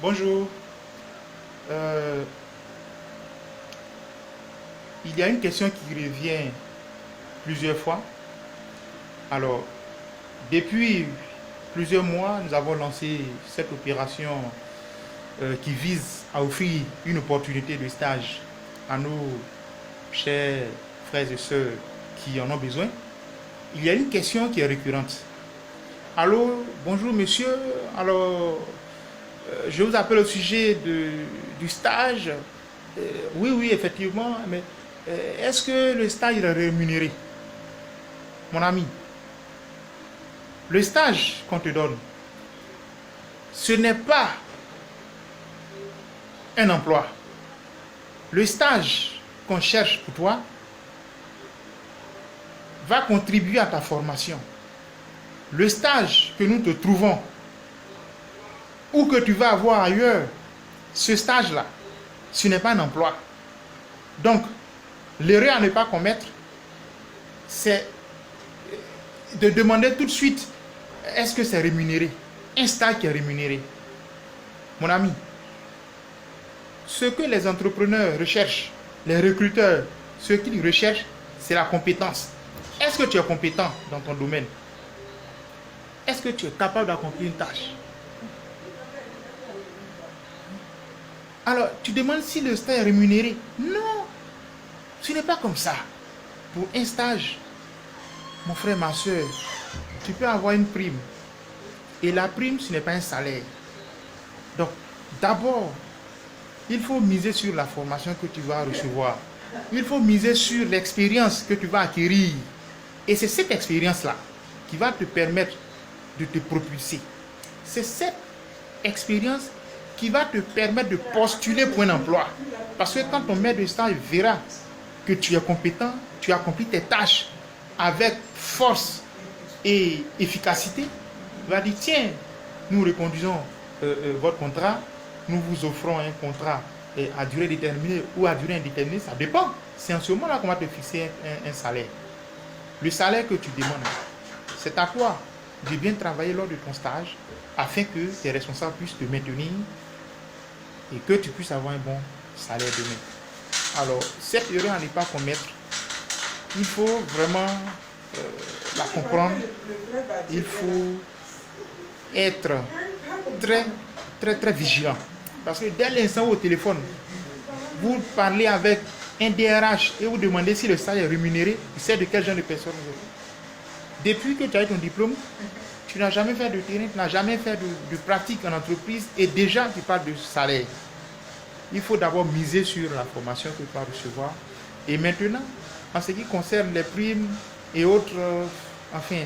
Bonjour. Euh, il y a une question qui revient plusieurs fois. Alors, depuis plusieurs mois, nous avons lancé cette opération qui vise à offrir une opportunité de stage à nos chers frères et sœurs qui en ont besoin. Il y a une question qui est récurrente. Allô, bonjour monsieur. Alors, je vous appelle au sujet du stage. Oui, oui, effectivement, mais est-ce que le stage est rémunéré? Mon ami, le stage qu'on te donne, ce n'est pas un emploi. Le stage qu'on cherche pour toi va contribuer à ta formation. Le stage que nous te trouvons ou que tu vas avoir ailleurs, ce stage-là, ce n'est pas un emploi. Donc, l'erreur à ne pas commettre, c'est de demander tout de suite, est-ce que c'est rémunéré? Un stage qui est rémunéré. Mon ami, ce que les entrepreneurs recherchent, les recruteurs, ce qu'ils recherchent, c'est la compétence. Est-ce que tu es compétent dans ton domaine? Est-ce que tu es capable d'accomplir une tâche? Alors, tu demandes si le stage est rémunéré. Non, ce n'est pas comme ça. Pour un stage, mon frère, ma soeur, tu peux avoir une prime. Et la prime, ce n'est pas un salaire. Donc, d'abord, il faut miser sur la formation que tu vas recevoir. Il faut miser sur l'expérience que tu vas acquérir. Et c'est cette expérience-là qui va te permettre de te propulser. C'est cette expérience qui va te permettre de postuler pour un emploi. Parce que quand ton maître de stage verra que tu es compétent, tu accomplis tes tâches avec force et efficacité, il va dire, tiens, nous reconduisons votre contrat, nous vous offrons un contrat à durée déterminée ou à durée indéterminée, ça dépend. C'est en ce moment-là qu'on va te fixer un salaire. Le salaire que tu demandes, c'est à toi de bien travailler lors de ton stage afin que tes responsables puissent te maintenir et que tu puisses avoir un bon salaire demain. Alors, cette erreur à ne pas commettre, il faut vraiment la comprendre. Il faut être très vigilant. Parce que dès l'instant où au téléphone, vous parlez avec un DRH et vous demandez si le salaire est rémunéré, il sait de quel genre de personne vous êtes. Depuis que tu as eu ton diplôme, tu n'as jamais fait de terrain, tu n'as jamais fait de pratique en entreprise et déjà tu parles de salaire. Il faut d'abord miser sur la formation que tu vas recevoir. Et maintenant, en ce qui concerne les primes et autres,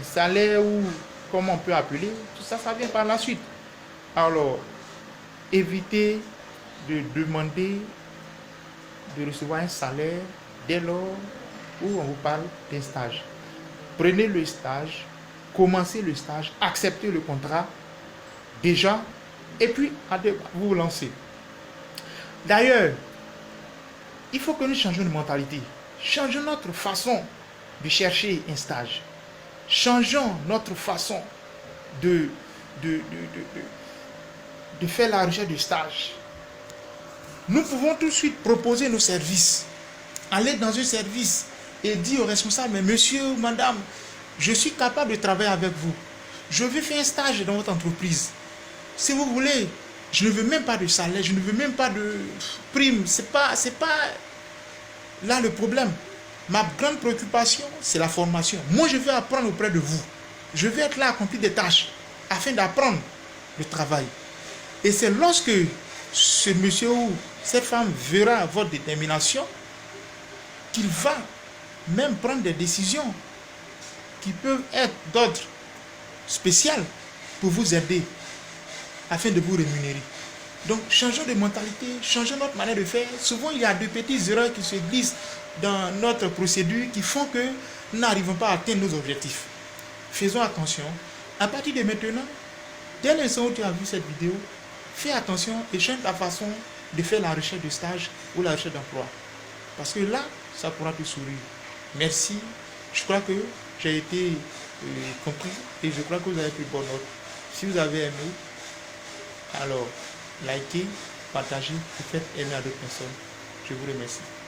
salaires ou comment on peut appeler, tout ça, ça vient par la suite. Alors, évitez de demander de recevoir un salaire dès lors où on vous parle d'un stage. Prenez le stage, commencez le stage, acceptez le contrat déjà et puis vous vous lancez. D'ailleurs, il faut que nous changions de mentalité. Changeons notre façon de chercher un stage. Changeons notre façon de faire la recherche de stage. Nous pouvons tout de suite proposer nos services. Aller dans un service et dire au responsable, mais monsieur ou madame, je suis capable de travailler avec vous. Je veux faire un stage dans votre entreprise. Si vous voulez, je ne veux même pas de salaire, je ne veux même pas de prime. C'est pas là le problème. Ma grande préoccupation, c'est la formation. Moi, je veux apprendre auprès de vous. Je veux être là à accomplir des tâches afin d'apprendre le travail. Et c'est lorsque ce monsieur ou cette femme verra votre détermination qu'il va même prendre des décisions qui peuvent être d'ordre spécial pour vous aider afin de vous rémunérer. Donc, changeons de mentalité, changeons notre manière de faire. Souvent, il y a de petites erreurs qui se glissent dans notre procédure qui font que nous n'arrivons pas à atteindre nos objectifs. Faisons attention. À partir de maintenant, dès l'instant où tu as vu cette vidéo, fais attention et change ta façon de faire la recherche de stage ou la recherche d'emploi. Parce que là, ça pourra te sourire. Merci. Je crois que j'ai été compris et je crois que vous avez pris bonne note. Si vous avez aimé, alors likez, partagez et faites aimer à d'autres personnes. Je vous remercie.